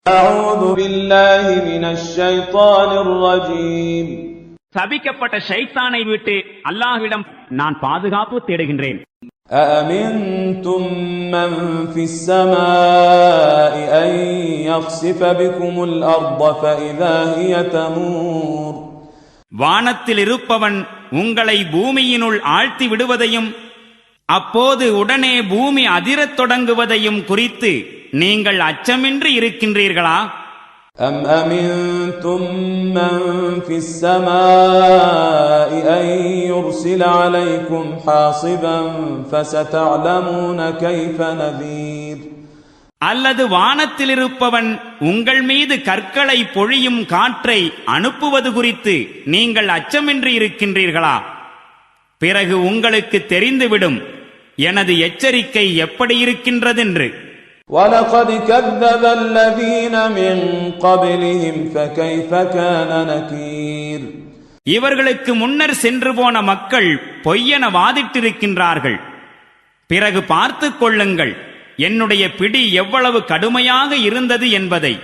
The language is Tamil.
أعوذ بالله من الشيطان الرجيم. சபிக்கப்பட்ட ஷைத்தானை விட்டு அல்லாஹ்விடம் நான் பாதுகாப்பு தேடுகின்றேன். أأمنتم من في السماء أن يخسف بكم الأرض فإذا هي تمور. வானத்தில் இருப்பவன் உங்களை பூமியினுள் ஆழ்த்தி விடுவதையும் அப்போது உடனே பூமி அதிரத் தொடங்குவதையும் குறித்து நீங்கள் அச்சமின்றி இருக்கின்றீர்களா? أم أمنتم من في السماء أن يرسل عليكم حاصبا فستعلمون كيف نذير. அல்லது வானத்தில் இருப்பவன் உங்கள் மீது கற்களை பொழியும் காற்றை அனுப்புவது குறித்து நீங்கள் அச்சமின்றி இருக்கின்றீர்களா? பிறகு உங்களுக்கு தெரிந்துவிடும் எனது எச்சரிக்கை எப்படி இருக்கின்றதென்று. وَلَقَدْ كَذَّبَ الَّذِينَ مِنْ قَبْلِهِمْ فَكَيْفَ كَانَ نَكِيرٌ. இவர்களுக்கு முன்னர் சென்று போன மக்கள் பொய்யென வாதிட்டிருக்கின்றார்கள். பிறகு பார்த்துக் கொள்ளுங்கள் என்னுடைய பிடி எவ்வளவு கடுமையாக இருந்தது என்பதை.